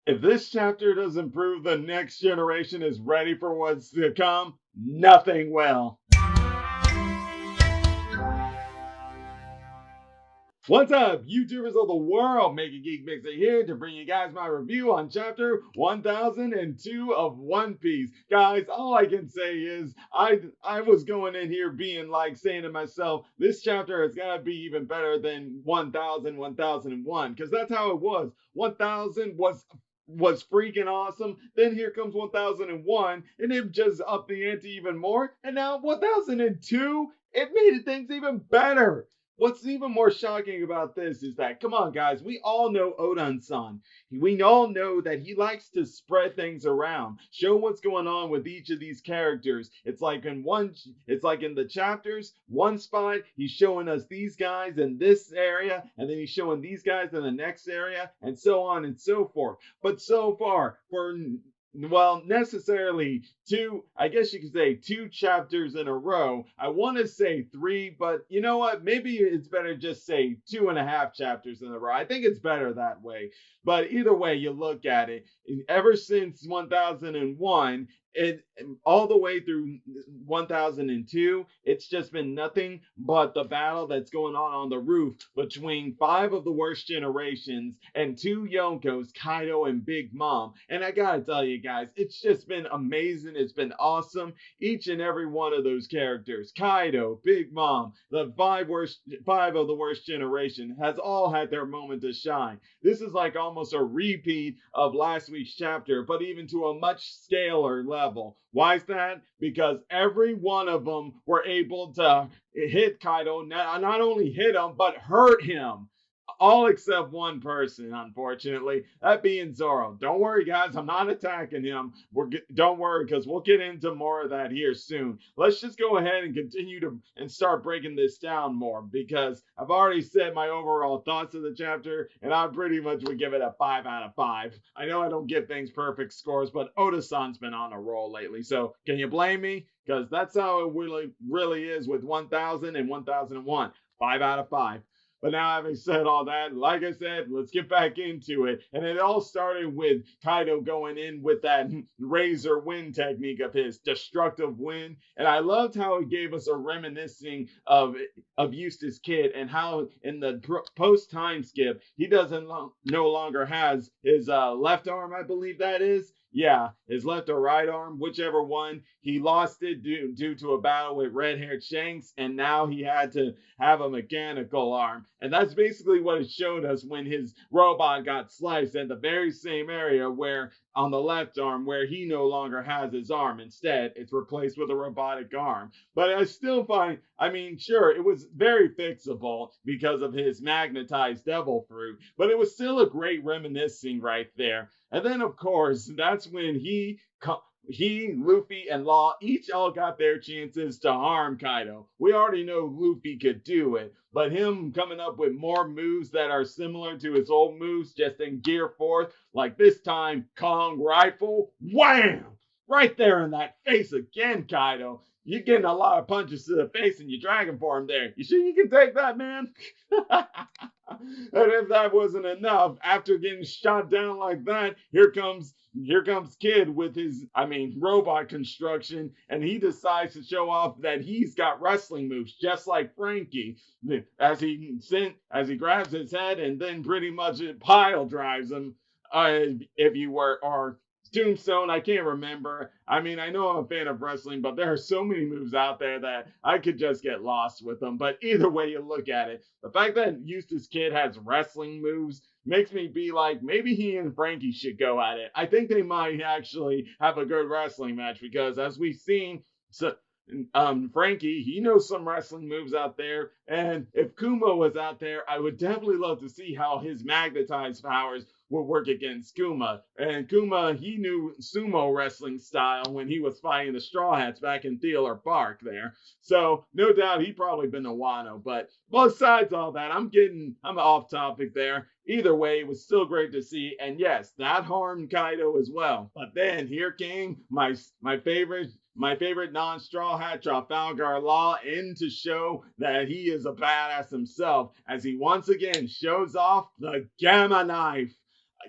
If this chapter doesn't prove the next generation is ready for what's to come, nothing will. What's up, YouTubers of the world? MegaGeekMixer here to bring you guys my review on chapter 1002 of One Piece. Guys, all I can say is I was going in here being like saying to myself, this chapter has got to be even better than 1001, because that's how it was. 1000 was freaking awesome. Then here comes 1001, and it just upped the ante even more. And now 1002, it made things even better. What's even more shocking about this is that, come on, guys, we all know Odin-san. We all know that he likes to spread things around, show what's going on with each of these characters. It's like in the chapters, one spot, he's showing us these guys in this area, and then he's showing these guys in the next area, and so on and so forth. But so far, for necessarily two, I guess you could say two chapters in a row. I want to say three, but you know what? Maybe it's better just say 2.5 chapters in a row. I think it's better that way. But either way you look at it, ever since 1001, it all the way through 1002, it's just been nothing but the battle that's going on the roof between 5 of the worst generations and 2 Yonkos, Kaido and Big Mom. And I gotta tell you guys, it's just been amazing. It's been awesome. Each and every one of those characters, Kaido, Big Mom, the 5 of the worst generation, has all had their moment to shine. This is like almost a repeat of last week's chapter, but even to a much scaler level. Why is that? Because every one of them were able to hit Kaido, not only hit him, but hurt him. All except one person, unfortunately, that being Zoro. Don't worry, guys, I'm not attacking him. Don't worry, because we'll get into more of that here soon. Let's just go ahead and continue to and start breaking this down more, because I've already said my overall thoughts of the chapter, and I pretty much would give it a 5 out of 5. I know I don't give things perfect scores, but Oda-san's been on a roll lately, so can you blame me? Because that's how it really is with 1000 and 1001. 5 out of 5. But now, having said all that, like I said, let's get back into it. And it all started with Kaido going in with that razor wind technique of his, destructive wind. And I loved how it gave us a reminiscing of Eustace Kid, and how in the post time skip, he no longer has his left arm, I believe that is. Yeah, his left or right arm, whichever one. He lost it due to a battle with red-haired Shanks, and now he had to have a mechanical arm. And that's basically what it showed us when his robot got sliced at the very same area where on the left arm, where he no longer has his arm. Instead, it's replaced with a robotic arm. But I still find, I mean, sure, it was very fixable because of his magnetized devil fruit, but it was still a great reminiscing right there. And then, of course, that's when Luffy, and Law each all got their chances to harm Kaido. We already know Luffy could do it, but him coming up with more moves that are similar to his old moves, just in gear fourth, like this time, Kong Rifle, wham! Right there in that face again, Kaido. You're getting a lot of punches to the face in your dragon form there. You sure you can take that, man? And if that wasn't enough, after getting shot down like that, here comes Kid with his, robot construction, and he decides to show off that he's got wrestling moves just like Frankie. As he grabs his head and then pretty much it pile drives him, if you were, or Tombstone, I can't remember. I know I'm a fan of wrestling, but there are so many moves out there that I could just get lost with them. But either way you look at it, the fact that Eustace Kid has wrestling moves makes me be like, maybe he and Frankie should go at it. I think they might actually have a good wrestling match, because as we've seen, Frankie, he knows some wrestling moves out there, and if Kumo was out there, I would definitely love to see how his magnetized powers would work against Kuma. And Kuma, he knew sumo wrestling style when he was fighting the Straw Hats back in Theater Park there. So no doubt he probably been a Wano. But besides all that, I'm off topic there. Either way, it was still great to see. And yes, that harmed Kaido as well. But then here came my favorite non-straw hat Trafalgar Law in to show that he is a badass himself as he once again shows off the Gamma Knife.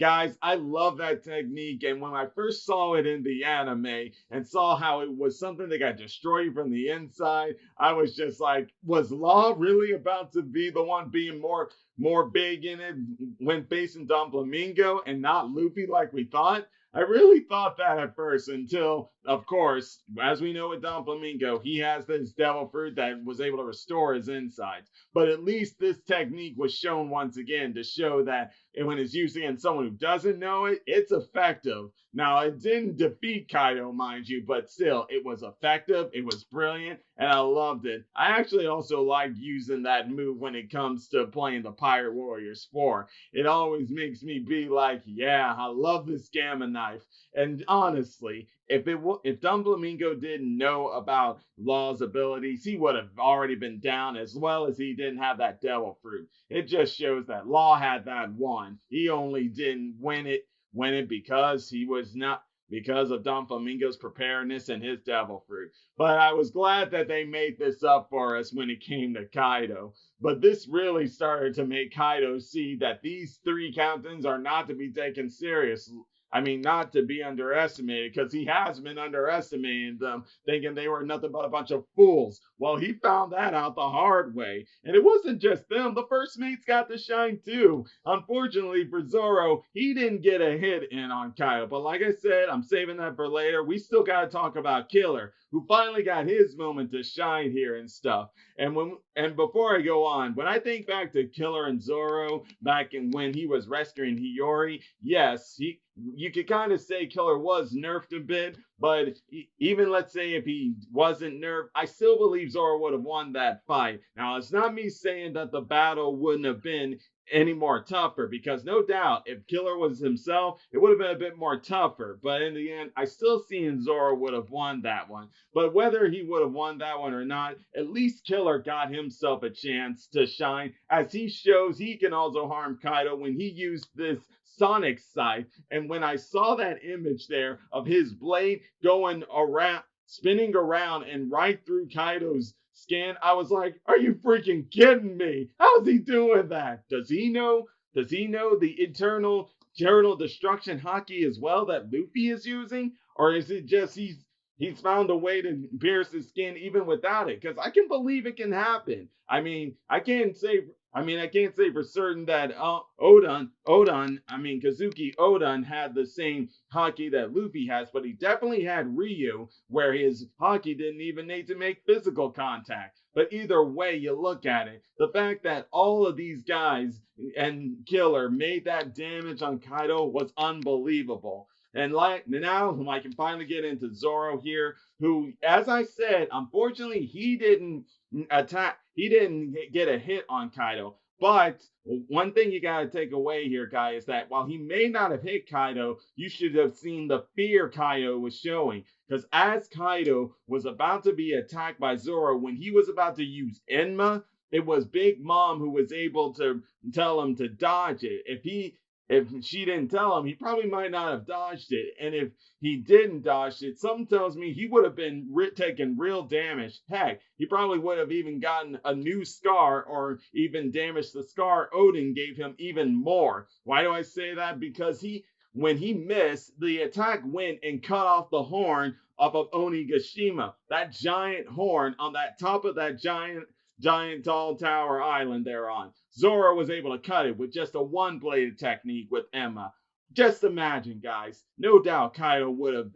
Guys, I love that technique. And when I first saw it in the anime and saw how it was something that got destroyed from the inside, I was just like, was Law really about to be the one being more big in it when facing Don Flamingo and not Luffy like we thought? I really thought that at first until, of course, as we know with Don Flamingo, he has this devil fruit that was able to restore his insides. But at least this technique was shown once again to show that when it's used against someone who doesn't know it, it's effective. Now, it didn't defeat Kaido, mind you, but still, it was effective, it was brilliant, and I loved it. I actually also like using that move when it comes to playing the Pirate Warriors 4. It always makes me be like, yeah, I love this Gamma Knife. And honestly, if Don Flamingo didn't know about Law's abilities, he would have already been down as well as he didn't have that devil fruit. It just shows that Law had that one. He only didn't win it because of Don Flamingo's preparedness and his devil fruit. But I was glad that they made this up for us when it came to Kaido. But this really started to make Kaido see that these three captains are not to be taken seriously. I mean, not to be underestimated, because he has been underestimating them, thinking they were nothing but a bunch of fools. Well, he found that out the hard way. And it wasn't just them, the first mates got to shine too. Unfortunately for Zoro, he didn't get a hit in on Kaido. But like I said, I'm saving that for later. We still got to talk about Killer, who finally got his moment to shine here and stuff. And before I go on, when I think back to Killer and Zoro back in when he was rescuing Hiyori, yes, you could kind of say Killer was nerfed a bit, but even let's say if he wasn't nerfed, I still believe Zoro would have won that fight. Now, it's not me saying that the battle wouldn't have been any more tougher, because no doubt if Killer was himself, it would have been a bit more tougher. But in the end, I still see Zoro would have won that one. But whether he would have won that one or not, at least Killer got himself a chance to shine, as he shows he can also harm Kaido when he used this Sonic Scythe. And when I saw that image there of his blade going around, spinning around and right through Kaido's skin, I was like, are you freaking kidding me? How's he doing that? Does he know the eternal destruction haki as well that Luffy is using? Or is it just he's found a way to pierce his skin even without it? Because I can believe it can happen. I can't say for certain that Kazuki Oden had the same haki that Luffy has, but he definitely had Ryu, where his haki didn't even need to make physical contact. But either way you look at it, the fact that all of these guys and Killer made that damage on Kaido was unbelievable. And now I can finally get into Zoro here, who, as I said, unfortunately he didn't get a hit on Kaido. But one thing you got to take away here, guys, is that while he may not have hit Kaido, you should have seen the fear Kaido was showing. Because as Kaido was about to be attacked by Zoro, when he was about to use Enma, it was Big Mom who was able to tell him to dodge it. If she didn't tell him, he probably might not have dodged it. And if he didn't dodge it, something tells me he would have been taking real damage. Heck, he probably would have even gotten a new scar, or even damaged the scar Oden gave him even more. Why do I say that? Because when he missed, the attack went and cut off the horn off of Onigashima. That giant horn on that top of that giant tall tower island they're on. Zoro was able to cut it with just a one-bladed technique with Emma. Just imagine, guys. No doubt Kaido would have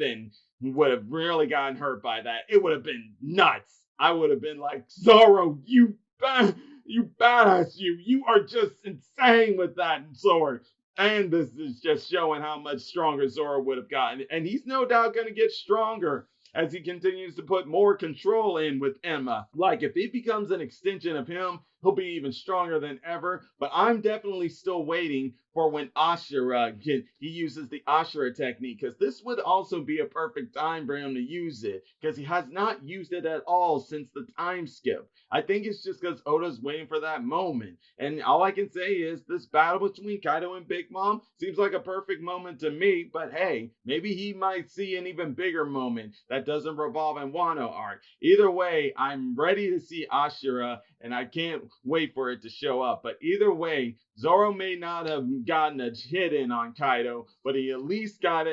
really gotten hurt by that. It would have been nuts. I would have been like, Zoro, you badass, you are just insane with that sword. And this is just showing how much stronger Zoro would have gotten. And he's no doubt going to get stronger as he continues to put more control in with Emma. Like, if it becomes an extension of him, he'll be even stronger than ever. But I'm definitely still waiting for when Ashura he uses the Ashura technique, because this would also be a perfect time for him to use it, because he has not used it at all since the time skip. I think it's just because Oda's waiting for that moment. And all I can say is this battle between Kaido and Big Mom seems like a perfect moment to me. But hey, maybe he might see an even bigger moment that doesn't revolve in Wano arc. Either way, I'm ready to see Ashura, and I can't wait for it to show up. But either way, Zoro may not have gotten a hit in on Kaido, but he at least got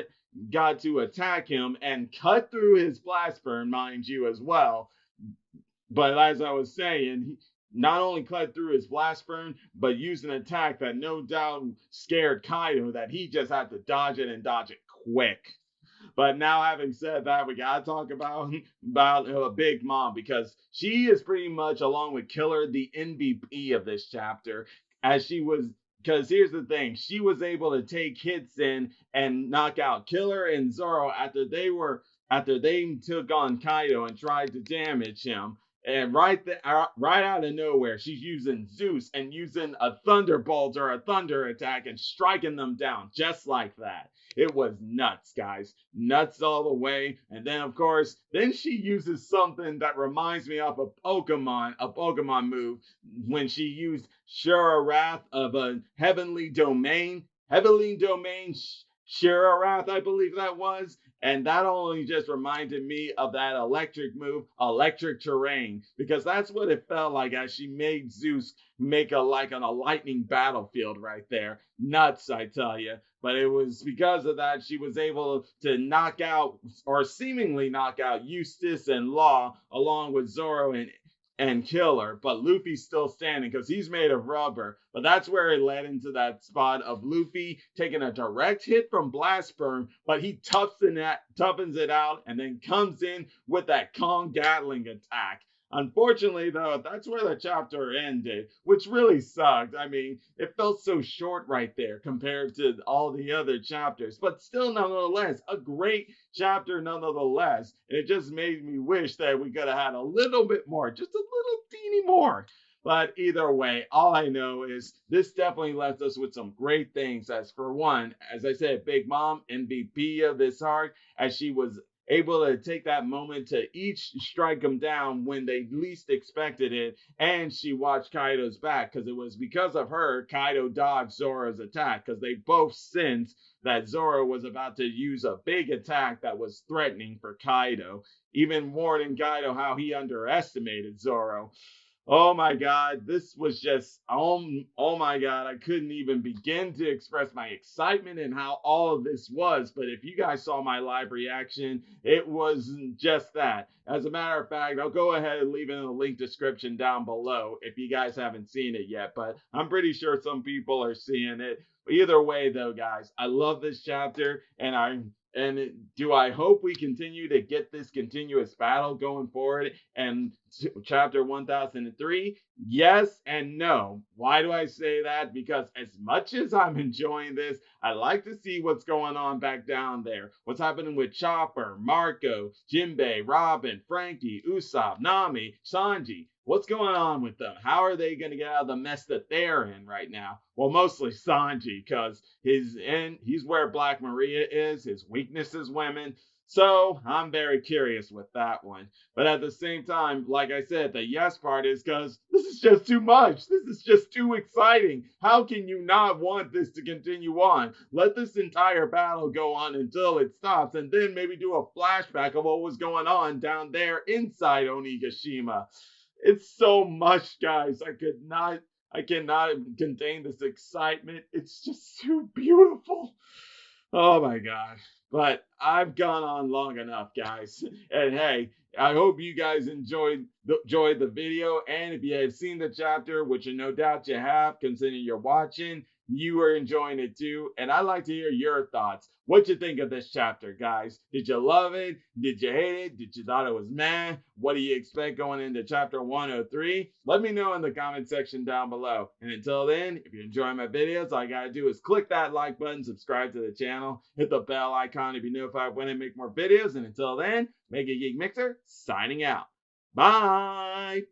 to attack him and cut through his blast burn, mind you, as well. But as I was saying, he not only cut through his blast burn, but used an attack that no doubt scared Kaido, that he just had to dodge it and dodge it quick. But now, having said that, we gotta talk about Big Mom, because she is pretty much, along with Killer, the MVP of this chapter, as she was. Because here's the thing, she was able to take hits in and knock out Killer and Zoro after they took on Kaido and tried to damage him. And right out of nowhere, she's using Zeus and using a thunderbolt or a thunder attack and striking them down just like that. It was nuts, guys. Nuts all the way. And then, of course, then she uses something that reminds me of a Pokemon move, when she used Shura Wrath of a Heavenly Domain. Heavenly Domain Shura Wrath, I believe that was. And that only just reminded me of that electric move, Electric Terrain, because that's what it felt like as she made Zeus make a lightning battlefield right there. Nuts, I tell you. But it was because of that she was able to knock out, or seemingly knock out, Eustace and Law, along with Zoro and Killer. But Luffy's still standing because he's made of rubber. But that's where it led into that spot of Luffy taking a direct hit from Blast Burn, but he toughens it out and then comes in with that Kong Gatling attack. Unfortunately, though, that's where the chapter ended, which really sucked. I mean, it felt so short right there compared to all the other chapters, but still, nonetheless, a great chapter nonetheless. And it just made me wish that we could have had a little bit more, just a little teeny more. But either way, all I know is this definitely left us with some great things. As for one, as I said, Big Mom, MVP of this arc, as she was able to take that moment to each strike them down when they least expected it, and she watched Kaido's back, because it was because of her Kaido dodged Zoro's attack, because they both sensed that Zoro was about to use a big attack that was threatening for Kaido, even warning Kaido how he underestimated Zoro. Oh my God, this was just, oh my God, I couldn't even begin to express my excitement and how all of this was. But if you guys saw my live reaction, it was just that. As a matter of fact, I'll go ahead and leave it in the link description down below if you guys haven't seen it yet. But I'm pretty sure some people are seeing it. Either way, though, guys, I love this chapter, and do I hope we continue to get this continuous battle going forward? And chapter 1003, yes and no. Why do I say that? Because as much as I'm enjoying this, I like to see what's going on back down there. What's happening with Chopper, Marco, Jinbei, Robin, Frankie, Usopp, Nami, Sanji. What's going on with them? How are they going to get out of the mess that they're in right now? Well, mostly Sanji, because he's where Black Maria is. His weakness is women. So I'm very curious with that one. But at the same time, like I said, the yes part is because this is just too much. This is just too exciting. How can you not want this to continue on? Let this entire battle go on until it stops, and then maybe do a flashback of what was going on down there inside Onigashima. It's so much, guys. I cannot contain this excitement. It's just too beautiful. Oh my God. But I've gone on long enough, guys. And hey, I hope you guys enjoyed the video. And if you have seen the chapter, which no doubt you have, considering you're watching, you are enjoying it too. And I'd like to hear your thoughts. What you think of this chapter, guys? Did you love it? Did you hate it? Did you thought it was meh? What do you expect going into chapter 103? Let me know in the comment section down below. And until then, if you're enjoying my videos, all you gotta do is click that like button, subscribe to the channel, hit the bell icon to be notified when I make more videos. And until then, MegaGeekMixer signing out. Bye!